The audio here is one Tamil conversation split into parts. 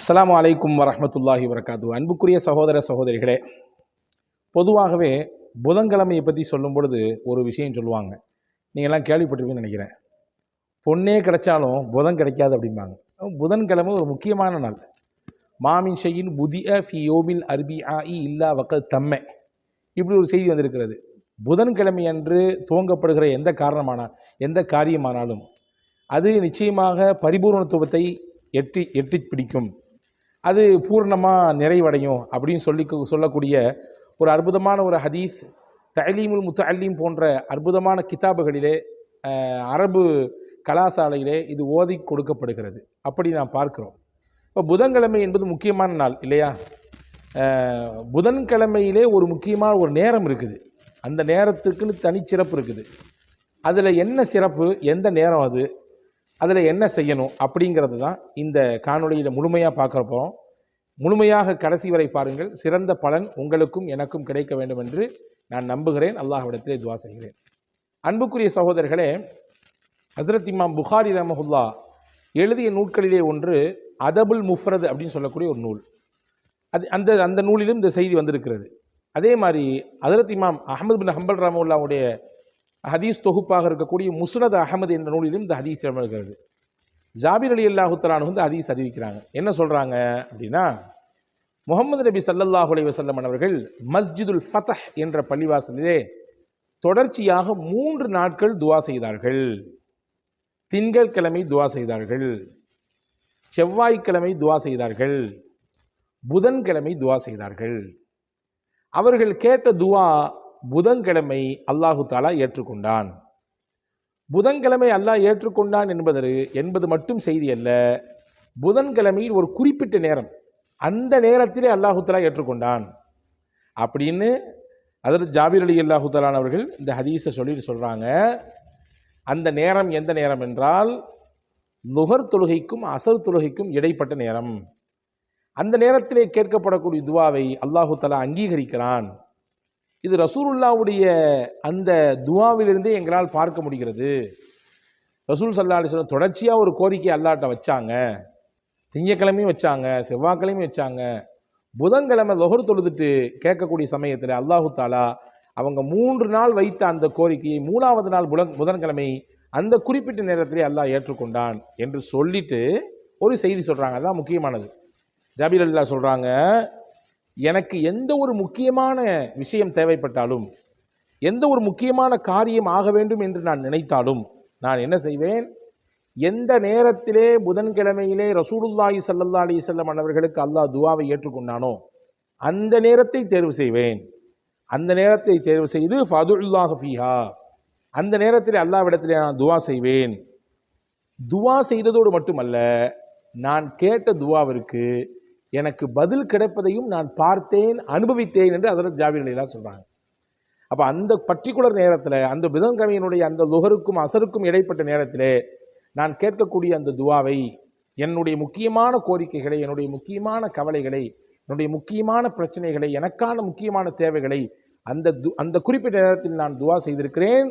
அஸ்ஸலாமு அலைக்கும் வரஹ்மத்துல்லாஹி வபரகாத்துஹு. அன்புக்குரிய சகோதர சகோதரிகளே, பொதுவாகவே புதன்கிழமையை பற்றி சொல்லும் பொழுது ஒரு விஷயம் சொல்லுவாங்க. நீங்கள்லாம் கேள்விப்பட்டிருப்பீங்கன்னு நினைக்கிறேன். பொண்ணே கிடைச்சாலும் புதன் கிடைக்காது அப்படிம்பாங்க. புதன்கிழமை ஒரு முக்கியமான நாள். மாமின் ஷையின் புதிய ஃபி யோமில் அர்பி ஆஇ இல்லா வக்கத் தம்மை, இப்படி ஒரு செய்தி வந்திருக்கிறது. புதன்கிழமை அன்று துவங்கப்படுகிற எந்த காரியமானாலும் அது நிச்சயமாக பரிபூர்ணத்துவத்தை எட்டி பிடிக்கும், அது பூர்ணமாக நிறைவடையும் அப்படின்னு சொல்லக்கூடிய ஒரு அற்புதமான ஒரு ஹதீஸ் தலீமுல் முத்தஅல்லீம் போன்ற அற்புதமான கிதாபுகளிலே, அரபு கலாசாலையிலே இது ஓதி கொடுக்கப்படுகிறது. அப்படி நாம் பார்க்கிறோம். இப்போ புதன்கிழமை என்பது முக்கியமான நாள் இல்லையா? புதன்கிழமையிலே ஒரு முக்கியமான ஒரு நேரம் இருக்குது. அந்த நேரத்துக்குன்னு தனிச்சிறப்பு இருக்குது. அதில் என்ன சிறப்பு, எந்த நேரம் அது, அதில் என்ன செய்யணும் அப்படிங்கிறது தான் இந்த காணொளியில் முழுமையாக பார்க்குறப்போ. முழுமையாக கடைசி வரை பாருங்கள். சிறந்த பலன் உங்களுக்கும் எனக்கும் கிடைக்க வேண்டும் என்று நான் நம்புகிறேன். அல்லாஹ்விடத்திலே துவா செய்கிறேன். அன்புக்குரிய சகோதரர்களே, ஹஸ்ரத் இமாம் புகாரி ரஹ்மஹுல்லா எழுதிய நூல்களிலே ஒன்று அதபுல் முஃப்ரத் அப்படின்னு சொல்லக்கூடிய ஒரு நூல். அந்த நூலிலும் இந்த செய்தி வந்திருக்கிறது. அதே மாதிரி ஹஸ்ரத் இமாம் அஹ்மது பின் ஹம்பல் ரஹ்மஹுல்லாவுடைய ஹதீஸ் தொகுப்பாக இருக்கக்கூடிய முஸ்னத் அஹமது என்ற நூலிலும் இந்த ஹதீஸ் இருக்கிறது. ஜாபிர் ரலியல்லாஹு தஆலா அன்ஹு இந்த ஹதீஸ் அறிவிக்கிறாங்க. என்ன சொல்கிறாங்க அப்படின்னா, முஹம்மது நபி ஸல்லல்லாஹு அலைஹி வஸல்லம் அவர்கள் மஸ்ஜிதுல் ஃபத்ஹ் என்ற பள்ளிவாசலிலே தொடர்ச்சியாக 3 நாட்கள் துவா செய்தார்கள். திங்கட்கிழமை துவா செய்தார்கள், செவ்வாய்க்கிழமை துவா செய்தார்கள், புதன்கிழமை துவா செய்தார்கள். அவர்கள் கேட்ட துவா புதன்கிழமை அல்லாஹு தாலா ஏற்றுக்கொண்டான். புதன்கிழமை அல்லாஹ் ஏற்றுக்கொண்டான் என்பது மட்டும் செய்தி அல்ல. புதன்கிழமையில் ஒரு குறிப்பிட்ட நேரம், அந்த நேரத்திலே அல்லாஹு தாலா ஏற்றுக்கொண்டான் அப்படின்னு ஹஜ்ரத் ஜாபிர் ரலியல்லாஹு தஆலா அவர்கள் இந்த ஹதீஸை சொல்கிறாங்க. அந்த நேரம் எந்த நேரம் என்றால், லுஹர் தொழுகைக்கும் அசர் தொழுகைக்கும் இடைப்பட்ட நேரம். அந்த நேரத்திலே கேட்கப்படக்கூடிய துவாவை அல்லாஹு தாலா அங்கீகரிக்கிறான். இது ரசூலுல்லாவுடைய அந்த துவாவிலிருந்தே எங்களால் பார்க்க முடிகிறது. ரசூல் ஸல்லல்லாஹு அலைஹி வஸல்லம் தொடர்ச்சியாக ஒரு கோரிக்கை அல்லாஹ்ட்ட வச்சாங்க. திங்கக்கிழமையும் வச்சாங்க, செவ்வாய்க்கிழமையும் வச்சாங்க. புதன்கிழமை லுஹர் தொழுதுட்டு கேட்கக்கூடிய சமயத்தில் அல்லாஹு தாலா அவங்க 3 நாள் வைத்த அந்த கோரிக்கையை 3வது நாள் புதன்கிழமை அந்த குறிப்பிட்ட நேரத்திலே அல்லாஹ் ஏற்றுக்கொண்டான் என்று சொல்லிட்டு ஒரு செய்தி சொல்கிறாங்க. அதுதான் முக்கியமானது. ஜாபிர் ரலியல்லாஹு சொல்கிறாங்க, எனக்கு எந்த ஒரு முக்கியமான விஷயம் தேவைப்பட்டாலும், எந்த ஒரு முக்கியமான காரியம் ஆக வேண்டும் என்று நான் நினைத்தாலும் நான் என்ன செய்வேன், எந்த நேரத்திலே புதன்கிழமையிலே ரசூலுல்லாஹி ஸல்லல்லாஹு அலைஹி வஸல்லம் அவர்களுக்கு அல்லாஹ் துவாவை ஏற்றுக்கொண்டானோ அந்த நேரத்தை தேர்வு செய்வேன். அந்த நேரத்தை தேர்வு செய்து ஃபதுல்லாஹு ஃபீஹா, அந்த நேரத்திலே அல்லாஹ்விடத்திலே நான் துவா செய்வேன். துவா செய்ததோடு மட்டுமல்ல, நான் கேட்ட துவாவிற்கு எனக்கு பதில் கிடைப்பதையும் நான் பார்த்தேன், அனுபவித்தேன் என்று ஹஜ்ரத் ஜாபிர் ரலியல்லாஹு சொல்கிறாங்க. அப்போ அந்த பர்டிகுலர் நேரத்தில், அந்த புதன்கிழமையினுடைய அந்த லுஹருக்கும் அசருக்கும் இடைப்பட்ட நேரத்திலே நான் கேட்கக்கூடிய அந்த துவாவை, என்னுடைய முக்கியமான கோரிக்கைகளை, என்னுடைய முக்கியமான கவலைகளை, என்னுடைய முக்கியமான பிரச்சனைகளை, எனக்கான முக்கியமான தேவைகளை அந்த குறிப்பிட்ட நேரத்தில் நான் துவா செய்திருக்கிறேன்.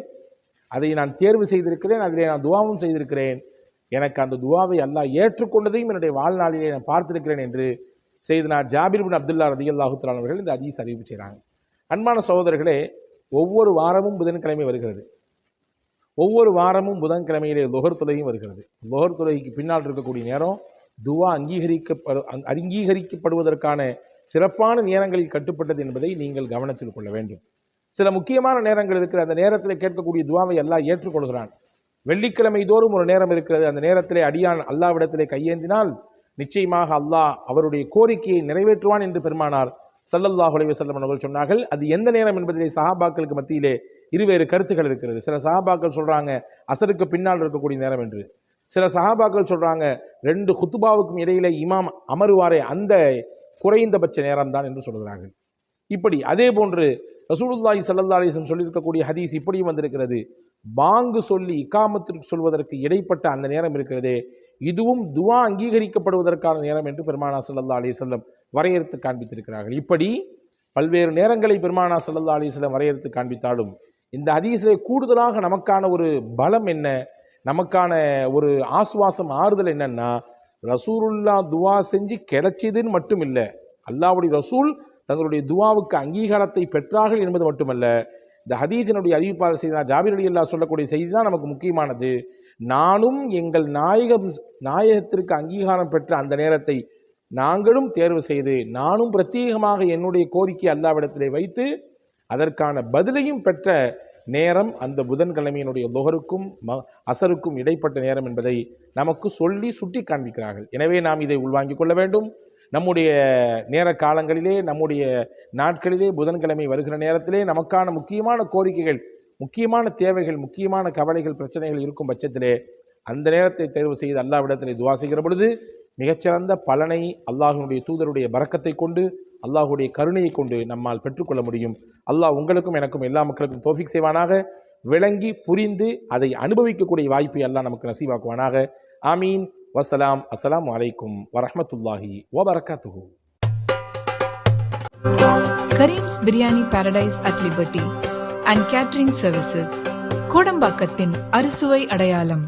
அதை நான் தேர்வு செய்திருக்கிறேன், அதிலே நான் துவாவும் செய்திருக்கிறேன். எனக்கு அந்த துவாவை அல்லாஹ் ஏற்றுக்கொண்டதையும் என்னுடைய வாழ்நாளிலே நான் பார்த்திருக்கிறேன் என்று செய்தனா ஜாபிர் பின் அப்துல்லா ரலியல்லாஹு தஆலா அவர்கள் இந்த ஹதீஸ் அறிவிப்பு செய்கிறாங்க. அன்பான சகோதரர்களே, ஒவ்வொரு வாரமும் புதன்கிழமை வருகிறது. ஒவ்வொரு வாரமும் புதன்கிழமையிலே லுஹர் தொழுகையும் வருகிறது. லுஹர் தொழுகைக்கு பின்னால் இருக்கக்கூடிய நேரம் துவா அங்கீகரிக்கப்படுவதற்கான சிறப்பான நேரங்களில் கட்டுப்பட்டது என்பதை நீங்கள் கவனத்தில் கொள்ள வேண்டும். சில முக்கியமான நேரங்கள் இருக்கிற, அந்த நேரத்தில் கேட்கக்கூடிய துவாவை அல்லாஹ் ஏற்றுக்கொள்கிறான். வெள்ளிக்கிழமை தோறும் ஒரு நேரம் இருக்கிறது. அந்த நேரத்திலே அடியான் அல்லாஹ்விடத்திலே கையேந்தினால் நிச்சயமாக அல்லாஹ் அவருடைய கோரிக்கையை நிறைவேற்றுவான் என்று பெருமானார் ஸல்லல்லாஹு அலைஹி வஸல்லம் அவர்கள் சொன்னார்கள். அது எந்த நேரம் என்பதிலே சஹாபாக்களுக்கு மத்தியிலே இருவேறு கருத்துக்கள் இருக்கிறது. சில சஹாபாக்கள் சொல்கிறாங்க அசருக்கு பின்னால் இருக்கக்கூடிய நேரம் என்று. சில சஹாபாக்கள் சொல்கிறாங்க 2 குத்துபாவுக்கும் இடையிலே இமாம் அமருவாரே அந்த குறைந்தபட்ச நேரம் தான் என்று சொல்கிறார்கள். இப்படி அதே போன்று ரசூலுல்லாஹி ஸல்லல்லாஹு அலைஹி வஸல்லம் சொல்லியிருக்கக்கூடிய ஹதீஸ் இப்படியும் வந்திருக்கிறது. பாங்கு சொல்லி இகாமத்திற்கு சொல்வதற்கு இடைப்பட்ட அந்த நேரம் இருக்கிறதே, இதுவும் துவா அங்கீகரிக்கப்படுவதற்கான நேரம் என்று பெருமானார் ஸல்லல்லாஹு அலைஹி வஸல்லம் வரையறுத்து காண்பித்திருக்கிறார்கள். இப்படி பல்வேறு நேரங்களை பெருமானார் ஸல்லல்லாஹு அலைஹி வஸல்லம் வரையறுத்து காண்பித்தாலும் இந்த ஹதீஸிலே கூடுதலாக நமக்கான ஒரு பலம் என்ன, நமக்கான ஒரு ஆசுவாசம், ஆறுதல் என்னன்னா, ரசூலுல்லா துவா செஞ்சு கிடைச்சதுன்னு மட்டும் இல்லை, அல்லாஹ்வுடைய ரசூல் தங்களுடைய துவாவுக்கு அங்கீகாரத்தை பெற்றார்கள் என்பது மட்டுமல்ல, இந்த ஹதீஸினுடைய அறிவிப்பாளர் செய்த ஜாபிர் ரலியல்லாஹு சொல்லக்கூடிய செய்தி தான் நமக்கு முக்கியமானது. நானும் எங்கள் நாயகத்திற்கு அங்கீகாரம் பெற்ற அந்த நேரத்தை நாங்களும் தேர்வு செய்து, நானும் பிரத்யேகமாக என்னுடைய கோரிக்கை அல்லாஹ்விடத்திலே வைத்து அதற்கான பதிலையும் பெற்ற நேரம் அந்த புதன்கிழமையினுடைய லுஹருக்கும் அசருக்கும் இடைப்பட்ட நேரம் என்பதை நமக்கு சொல்லி சுட்டி காண்பிக்கிறார்கள். எனவே நாம் இதை உள்வாங்கிக் கொள்ள வேண்டும். நம்முடைய நேர காலங்களிலே, நம்முடைய நாட்களிலே, புதன்கிழமை வருகிற நேரத்திலே நமக்கான முக்கியமான கோரிக்கைகள், முக்கியமான தேவைகள், முக்கியமான கவலைகள், பிரச்சனைகள் இருக்கும் பட்சத்திலே அந்த நேரத்தை தேர்வு செய்து அல்லாஹ்விடத்திலே துவா செய்கிற பொழுது மிகச்சிறந்த பலனை அல்லாஹ்வுடைய தூதருடைய பரக்கத்தை கொண்டு, அல்லாஹ்வுடைய கருணையை கொண்டு நம்மால் பெற்றுக்கொள்ள முடியும். அல்லாஹ் உங்களுக்கும் எனக்கும் எல்லா மக்களுக்கும் தௌஃபீக் செய்வானாக. விளங்கி புரிந்து அதை அனுபவிக்கக்கூடிய வாய்ப்பை அல்லாஹ் நமக்கு நசீவாக்குவானாக. ஆமீன். வஸ்ஸலாம். அஸ்ஸலாமு அலைக்கும் வரஹ்மத்துல்லாஹி வபரகாத்துஹு. Karim's biryani paradise at liberty and catering services, கோடம்பாக்கத்தின் அறுசுவை அடையாளம்.